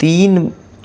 3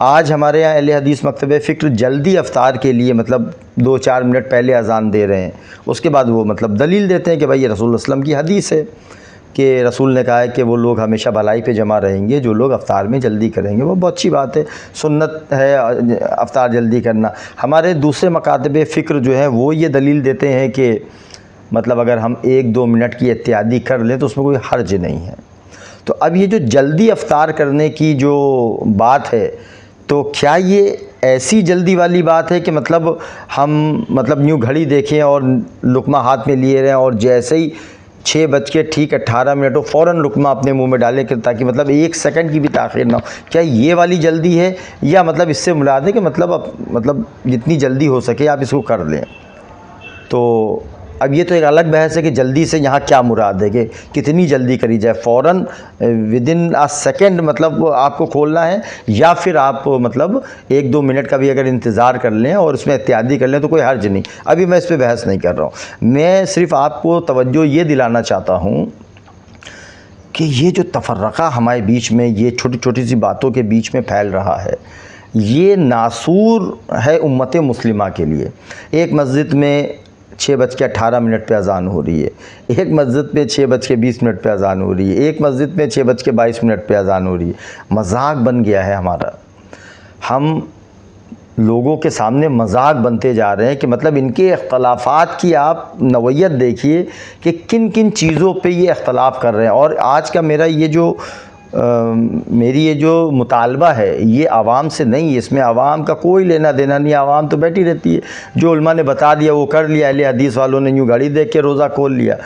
آج ہمارے یہاں اہل حدیث مکتب فکر جلدی افطار کے لیے مطلب 2-4 منٹ پہلے اذان دے رہے ہیں، اس کے بعد وہ مطلب دلیل دیتے ہیں کہ بھائی یہ رسول اللہ علیہ وسلم کی حدیث ہے کہ رسول نے کہا ہے کہ وہ لوگ ہمیشہ بھلائی پہ جمع رہیں گے جو لوگ افطار میں جلدی کریں گے۔ وہ بہت اچھی بات ہے، سنت ہے افطار جلدی کرنا۔ ہمارے دوسرے مکاتب فکر جو ہیں وہ یہ دلیل دیتے ہیں کہ مطلب اگر ہم 1-2 منٹ کی احتیاطی کر لیں تو اس میں کوئی حرج نہیں ہے۔ تو اب یہ جو جلدی افطار کرنے کی جو بات ہے، تو کیا یہ ایسی جلدی والی بات ہے کہ مطلب ہم مطلب یوں گھڑی دیکھیں اور لقمہ ہاتھ میں لیے رہیں اور جیسے ہی 6:18 ہو فوراً لقمہ اپنے منہ میں ڈالیں کہ تاکہ مطلب 1 سیکنڈ کی بھی تاخیر نہ ہو؟ کیا یہ والی جلدی ہے، یا مطلب اس سے مراد ہے کہ مطلب جتنی جلدی ہو سکے آپ اس کو کر لیں؟ تو اب یہ تو ایک الگ بحث ہے کہ جلدی سے یہاں کیا مراد ہے، کہ کتنی جلدی کری جائے، فوراً ودن آ سیکنڈ مطلب آپ کو کھولنا ہے، یا پھر آپ مطلب 1-2 منٹ کا بھی اگر انتظار کر لیں اور اس میں احتیاطی کر لیں تو کوئی حرج نہیں۔ ابھی میں اس پہ بحث نہیں کر رہا ہوں، میں صرف آپ کو توجہ یہ دلانا چاہتا ہوں کہ یہ جو تفرقہ ہمارے بیچ میں یہ چھوٹی چھوٹی سی باتوں کے بیچ میں پھیل رہا ہے، یہ ناسور ہے امت مسلمہ کے لیے۔ ایک مسجد میں 6:18 پہ اذان ہو رہی ہے، ایک مسجد میں 6:20 پہ اذان ہو رہی ہے، ایک مسجد میں 6:22 پہ اذان ہو رہی ہے۔ مذاق بن گیا ہے ہمارا، ہم لوگوں کے سامنے مذاق بنتے جا رہے ہیں کہ مطلب ان کے اختلافات کی آپ نوعیت دیکھیے کہ کن کن چیزوں پہ یہ اختلاف کر رہے ہیں۔ اور آج کا میری یہ جو مطالبہ ہے یہ عوام سے نہیں ہے، اس میں عوام کا کوئی لینا دینا نہیں، عوام تو بیٹھی رہتی ہے، جو علماء نے بتا دیا وہ کر لیا، اہل حدیث والوں نے یوں گھڑی دیکھ کے روزہ کھول لیا،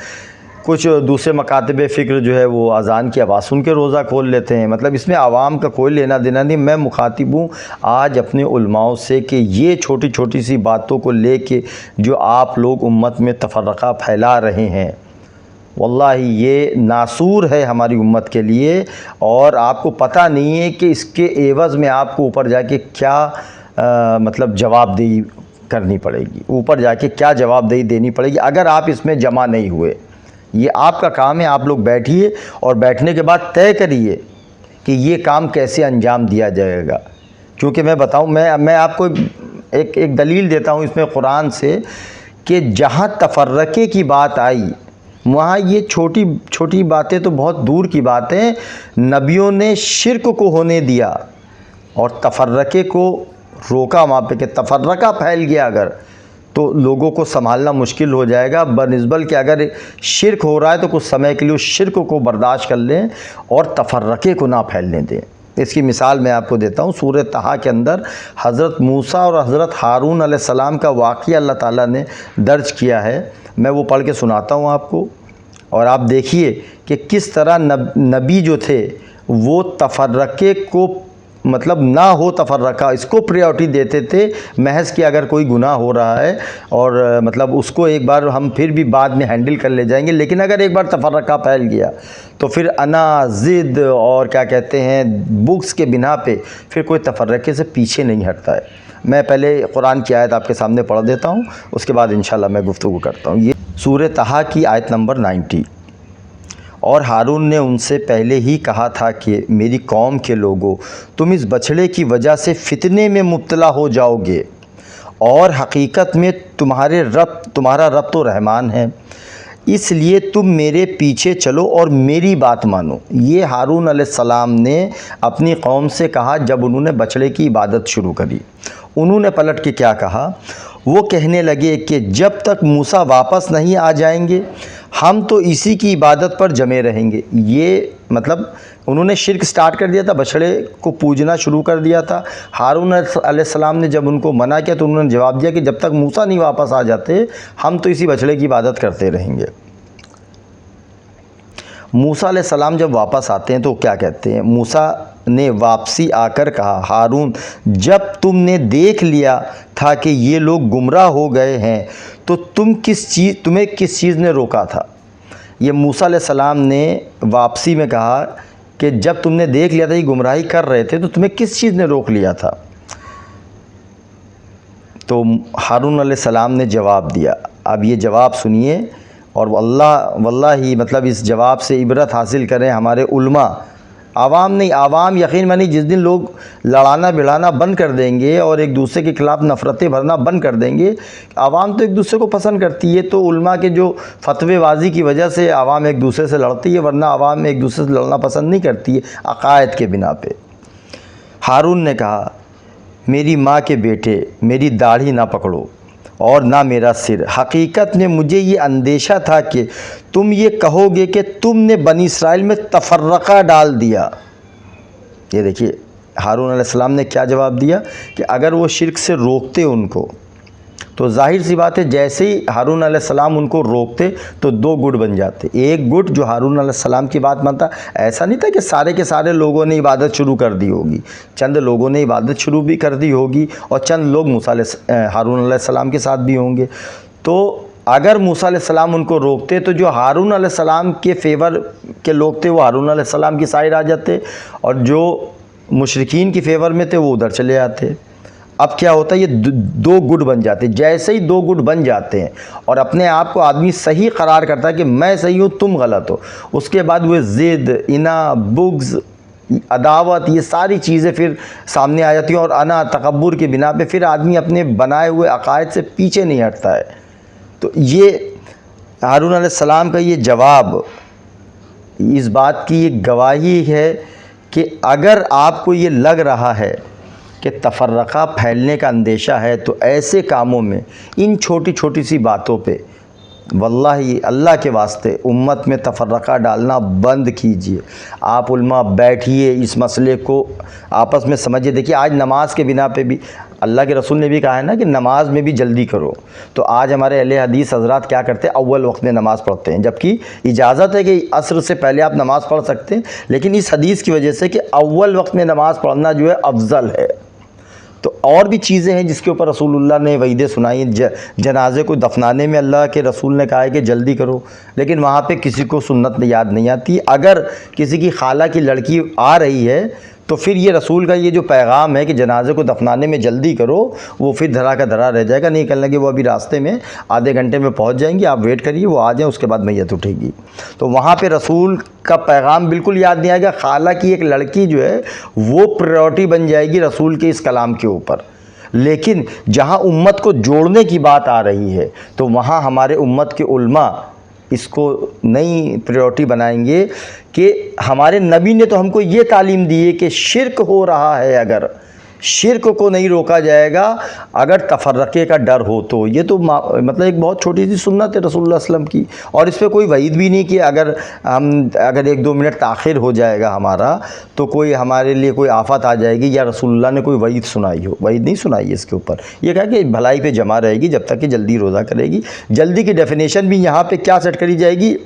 کچھ دوسرے مکاتب فکر جو ہے وہ اذان کی آواز سن کے روزہ کھول لیتے ہیں، مطلب اس میں عوام کا کوئی لینا دینا نہیں۔ میں مخاطب ہوں آج اپنے علماؤں سے کہ یہ چھوٹی چھوٹی سی باتوں کو لے کے جو آپ لوگ امت میں تفرقہ پھیلا رہے ہیں، واللہ یہ ناسور ہے ہماری امت کے لیے، اور آپ کو پتہ نہیں ہے کہ اس کے عوض میں آپ کو اوپر جا کے کیا مطلب جواب دہی کرنی پڑے گی، اوپر جا کے کیا جواب دہی دینی پڑے گی اگر آپ اس میں جمع نہیں ہوئے۔ یہ آپ کا کام ہے، آپ لوگ بیٹھیے اور بیٹھنے کے بعد طے کریے کہ یہ کام کیسے انجام دیا جائے گا۔ کیونکہ میں بتاؤں، میں آپ کو ایک دلیل دیتا ہوں اس میں قرآن سے کہ جہاں تفرقے کی بات آئی وہاں یہ چھوٹی چھوٹی باتیں تو بہت دور کی باتیں، نبیوں نے شرک کو ہونے دیا اور تفرقے کو روکا وہاں پہ، کہ تفرقہ پھیل گیا اگر تو لوگوں کو سنبھالنا مشکل ہو جائے گا، بنسبت کہ اگر شرک ہو رہا ہے تو کچھ سمے کے لیے اس شرک کو برداشت کر لیں اور تفرقے کو نہ پھیلنے دیں۔ اس کی مثال میں آپ کو دیتا ہوں، سورہ طٰہٰ کے اندر حضرت موسیٰ اور حضرت ہارون علیہ السلام کا واقعہ اللہ تعالیٰ نے درج کیا ہے، میں وہ پڑھ کے سناتا ہوں آپ کو، اور آپ دیکھیے کہ کس طرح نبی جو تھے وہ تفرقے کو مطلب نہ ہو، تفرقہ اس کو پریورٹی دیتے تھے، محض کہ اگر کوئی گناہ ہو رہا ہے اور مطلب اس کو ایک بار ہم پھر بھی بعد میں ہینڈل کر لے جائیں گے، لیکن اگر ایک بار تفرقہ پھیل گیا تو پھر انا ضد اور کیا کہتے ہیں بغض کے بنا پہ پھر کوئی تفرقے سے پیچھے نہیں ہٹتا ہے۔ میں پہلے قرآن کی آیت آپ کے سامنے پڑھ دیتا ہوں، اس کے بعد انشاءاللہ میں گفتگو کرتا ہوں۔ یہ سورہ طٰہٰ کی آیت نمبر 90۔ اور ہارون نے ان سے پہلے ہی کہا تھا کہ میری قوم کے لوگوں، تم اس بچھڑے کی وجہ سے فتنے میں مبتلا ہو جاؤ گے، اور حقیقت میں تمہارا رب تو رحمان ہے، اس لیے تم میرے پیچھے چلو اور میری بات مانو۔ یہ ہارون علیہ السلام نے اپنی قوم سے کہا جب انہوں نے بچھڑے کی عبادت شروع کری۔ انہوں نے پلٹ کے کیا کہا؟ وہ کہنے لگے کہ جب تک موسیٰ واپس نہیں آ جائیں گے ہم تو اسی کی عبادت پر جمے رہیں گے۔ یہ مطلب انہوں نے شرک سٹارٹ کر دیا تھا، بچھڑے کو پوجنا شروع کر دیا تھا۔ ہارون علیہ السلام نے جب ان کو منع کیا تو انہوں نے جواب دیا کہ جب تک موسیٰ نہیں واپس آ جاتے ہم تو اسی بچھڑے کی عبادت کرتے رہیں گے۔ موسیٰ علیہ السلام جب واپس آتے ہیں تو کیا کہتے ہیں؟ موسیٰ نے واپسی آ کر کہا، ہارون جب تم نے دیکھ لیا تھا کہ یہ لوگ گمراہ ہو گئے ہیں تو تمہیں کس چیز نے روکا تھا؟ یہ موسیٰ علیہ السلام نے واپسی میں کہا کہ جب تم نے دیکھ لیا تھا یہ گمراہی کر رہے تھے تو تمہیں کس چیز نے روک لیا تھا؟ تو ہارون علیہ السلام نے جواب دیا، اب یہ جواب سنیے اور واللہ مطلب اس جواب سے عبرت حاصل کریں ہمارے علماء۔ عوام نہیں، عوام یقین مانی جس دن لوگ لڑانا بھڑانا بند کر دیں گے اور ایک دوسرے کے خلاف نفرتیں بھرنا بند کر دیں گے، عوام تو ایک دوسرے کو پسند کرتی ہے، تو علماء کے جو فتوی بازی کی وجہ سے عوام ایک دوسرے سے لڑتی ہے، ورنہ عوام ایک دوسرے سے لڑنا پسند نہیں کرتی ہے عقائد کے بنا پہ۔ ہارون نے کہا میری ماں کے بیٹے میری داڑھی نہ پکڑو اور نہ میرا سر، حقیقت میں مجھے یہ اندیشہ تھا کہ تم یہ کہو گے کہ تم نے بنی اسرائیل میں تفرقہ ڈال دیا۔ یہ دیکھیے ہارون علیہ السلام نے کیا جواب دیا کہ اگر وہ شرک سے روکتے ان کو تو ظاہر سی بات ہے جیسے ہی ہارون علیہ السلام ان کو روکتے تو دو گٹ بن جاتے، ایک گٹ جو ہارون علیہ السلام کی بات مانتا، ایسا نہیں تھا کہ سارے کے سارے لوگوں نے عبادت شروع کر دی ہوگی، چند لوگوں نے عبادت شروع بھی کر دی ہوگی اور چند لوگ ہارون علیہ السلام کے ساتھ بھی ہوں گے۔ تو اگر موسیٰ علیہ السلام ان کو روکتے تو جو ہارون علیہ السلام کے فیور کے لوگ تھے وہ ہارون علیہ السلام کی سائر آ جاتے اور جو مشرکین کی فیور میں تھے وہ ادھر چلے آتے۔ اب کیا ہوتا ہے، یہ دو گٹ بن جاتے، جیسے ہی دو گٹ بن جاتے ہیں اور اپنے آپ کو آدمی صحیح قرار کرتا ہے کہ میں صحیح ہوں تم غلط ہو، اس کے بعد وہ ضد، اناد، بغض، عداوت، یہ ساری چیزیں پھر سامنے آ جاتی ہیں اور انا تکبر کی بنا پہ پھر آدمی اپنے بنائے ہوئے عقائد سے پیچھے نہیں ہٹتا ہے۔ تو یہ ہارون علیہ السلام کا یہ جواب اس بات کی یہ گواہی ہے کہ اگر آپ کو یہ لگ رہا ہے کہ تفرقہ پھیلنے کا اندیشہ ہے تو ایسے کاموں میں ان چھوٹی چھوٹی سی باتوں پہ واللہ اللہ کے واسطے امت میں تفرقہ ڈالنا بند کیجئے۔ آپ علماء بیٹھیے، اس مسئلے کو آپس میں سمجھیے۔ دیکھیے آج نماز کے بنا پہ بھی اللہ کے رسول نے بھی کہا ہے نا کہ نماز میں بھی جلدی کرو، تو آج ہمارے اہل حدیث حضرات کیا کرتے ہیں، اول وقت میں نماز پڑھتے ہیں، جبکہ اجازت ہے کہ عصر سے پہلے آپ نماز پڑھ سکتے ہیں، لیکن اس حدیث کی وجہ سے کہ اول وقت میں نماز پڑھنا جو ہے افضل ہے۔ تو اور بھی چیزیں ہیں جس کے اوپر رسول اللہ نے وعیدیں سنائی، جنازے کو دفنانے میں اللہ کے رسول نے کہا ہے کہ جلدی کرو، لیکن وہاں پہ کسی کو سنت یاد نہیں آتی۔ اگر کسی کی خالہ کی لڑکی آ رہی ہے تو پھر یہ رسول کا یہ جو پیغام ہے کہ جنازے کو دفنانے میں جلدی کرو، وہ پھر دھرا کا دھرا رہ جائے گا، نہیں کہنے لگے وہ ابھی راستے میں آدھے گھنٹے میں پہنچ جائیں گے، آپ ویٹ کریے، وہ آ جائیں، اس کے بعد میت اٹھے گی۔ تو وہاں پہ رسول کا پیغام بالکل یاد نہیں آئے گا، خالہ کی ایک لڑکی جو ہے وہ پریورٹی بن جائے گی رسول کے اس کلام کے اوپر۔ لیکن جہاں امت کو جوڑنے کی بات آ رہی ہے تو وہاں ہمارے امت کے علماء اس کو نئی پریورٹی بنائیں گے کہ ہمارے نبی نے تو ہم کو یہ تعلیم دی ہے کہ شرک ہو رہا ہے، اگر شرک کو نہیں روکا جائے گا، اگر تفرقے کا ڈر ہو تو یہ تو مطلب ایک بہت چھوٹی سی سنت ہے رسول اللہ علیہ وسلم کی، اور اس پہ کوئی وعید بھی نہیں کہ اگر ایک دو منٹ تاخیر ہو جائے گا ہمارا تو کوئی ہمارے لیے کوئی آفت آ جائے گی یا رسول اللہ نے کوئی وعید سنائی ہو، وعید نہیں سنائی ہے اس کے اوپر۔ یہ کہا کہ بھلائی پہ جمع رہے گی جب تک کہ جلدی روزہ کرے گی۔ جلدی کی ڈیفینیشن بھی یہاں پہ کیا سیٹ کری جائے گی،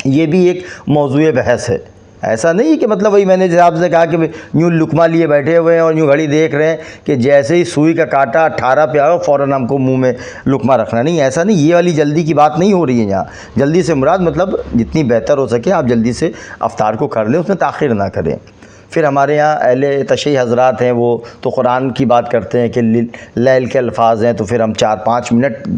یہ بھی ایک موضوع بحث ہے۔ ایسا نہیں کہ مطلب وہی میں نے جناب سے کہا کہ یوں لقمہ لیے بیٹھے ہوئے ہیں اور یوں گھڑی دیکھ رہے ہیں کہ جیسے ہی سوئی کا کانٹا 18 پہ آئے فوراً ہم کو منہ میں لقمہ رکھنا، نہیں، ایسا نہیں، یہ والی جلدی کی بات نہیں ہو رہی ہے یہاں۔ جلدی سے مراد مطلب جتنی بہتر ہو سکے آپ جلدی سے افطار کو کر لیں، اس میں تاخیر نہ کریں۔ پھر ہمارے یہاں اہل تشیع حضرات ہیں وہ تو قرآن کی بات کرتے ہیں کہ لیل کے الفاظ ہیں تو پھر ہم 4-5 منٹ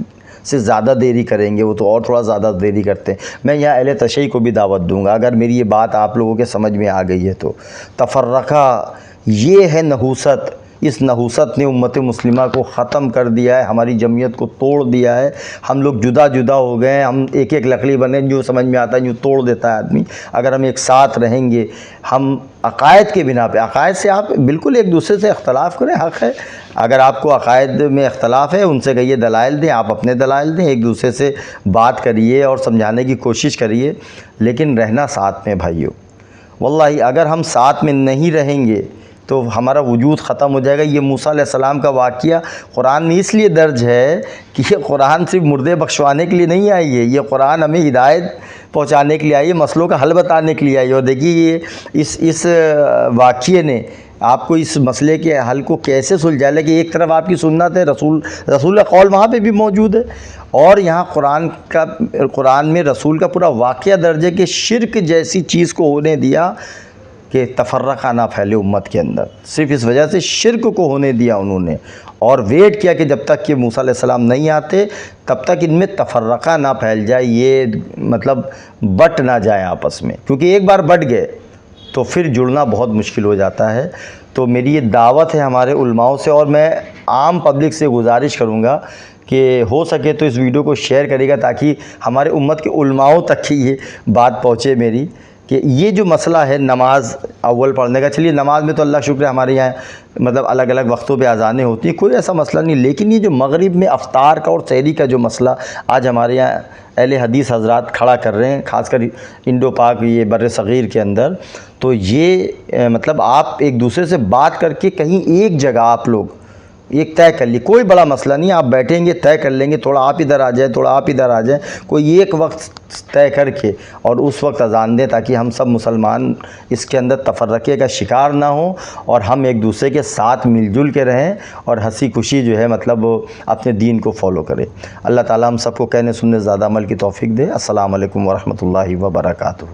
سے زیادہ دیری کریں گے، وہ تو اور تھوڑا زیادہ دیری کرتے ہیں۔ میں یہاں اہل تشیع کو بھی دعوت دوں گا، اگر میری یہ بات آپ لوگوں کے سمجھ میں آ گئی ہے تو تفرقہ یہ ہے نحوست، اس نحوست نے امت مسلمہ کو ختم کر دیا ہے، ہماری جمعیت کو توڑ دیا ہے، ہم لوگ جدا جدا ہو گئے ہیں، ہم ایک ایک لکڑی بنے، جو سمجھ میں آتا ہے جو توڑ دیتا ہے آدمی۔ اگر ہم ایک ساتھ رہیں گے، ہم عقائد کے بنا پہ، عقائد سے آپ بالکل ایک دوسرے سے اختلاف کریں، حق ہے، اگر آپ کو عقائد میں اختلاف ہے ان سے کہیے دلائل دیں، آپ اپنے دلائل دیں، ایک دوسرے سے بات کریے اور سمجھانے کی کوشش کریے، لیکن رہنا ساتھ میں بھائیو۔ واللہ اگر ہم ساتھ میں نہیں رہیں گے تو ہمارا وجود ختم ہو جائے گا۔ یہ موسیٰ علیہ السلام کا واقعہ قرآن میں اس لیے درج ہے کہ یہ قرآن صرف مردے بخشوانے کے لیے نہیں آئی ہے، یہ قرآن ہمیں ہدایت پہنچانے کے لیے آئی ہے، مسئلوں کا حل بتانے کے لیے آئی ہے۔ اور دیکھیے یہ اس واقعے نے آپ کو اس مسئلے کے حل کو کیسے سلجھایا کہ ایک طرف آپ کی سنت ہے، رسول کا قول وہاں پہ بھی موجود ہے، اور یہاں قرآن میں رسول کا پورا واقعہ درج ہے کہ شرک جیسی چیز کو ہونے دیا کہ تفرقہ نہ پھیلے امت کے اندر، صرف اس وجہ سے شرک کو ہونے دیا انہوں نے، اور ویٹ کیا کہ جب تک کہ موسیٰ علیہ السلام نہیں آتے تب تک ان میں تفرقہ نہ پھیل جائے، یہ مطلب بٹ نہ جائے آپس میں، کیونکہ ایک بار بٹ گئے تو پھر جڑنا بہت مشکل ہو جاتا ہے۔ تو میری یہ دعوت ہے ہمارے علماؤں سے، اور میں عام پبلک سے گزارش کروں گا کہ ہو سکے تو اس ویڈیو کو شیئر کرے گا، تاکہ ہمارے امت کے علماؤں تک کی یہ بات پہنچے میری، کہ یہ جو مسئلہ ہے نماز اول پڑھنے کا، چلیے نماز میں تو اللہ شکر ہے ہمارے یہاں مطلب الگ الگ وقتوں پہ اذانیں ہوتی ہیں، کوئی ایسا مسئلہ نہیں، لیکن یہ جو مغرب میں افطار کا اور سحری کا جو مسئلہ آج ہمارے یہاں اہل حدیث حضرات کھڑا کر رہے ہیں، خاص کر انڈو پاک یہ بر صغیر کے اندر، تو یہ مطلب آپ ایک دوسرے سے بات کر کے کہیں ایک جگہ آپ لوگ ایک طے کر لی، کوئی بڑا مسئلہ نہیں، آپ بیٹھیں گے طے کر لیں گے، تھوڑا آپ ادھر آ جائیں تھوڑا آپ ادھر آ جائیں، کوئی ایک وقت طے کر کے اور اس وقت اذان دیں، تاکہ ہم سب مسلمان اس کے اندر تفرقے کا شکار نہ ہوں، اور ہم ایک دوسرے کے ساتھ مل جل کے رہیں، اور ہنسی خوشی جو ہے مطلب اپنے دین کو فالو کریں۔ اللہ تعالیٰ ہم سب کو کہنے سننے زیادہ عمل کی توفیق دے۔ السلام علیکم ورحمۃ اللہ وبرکاتہ۔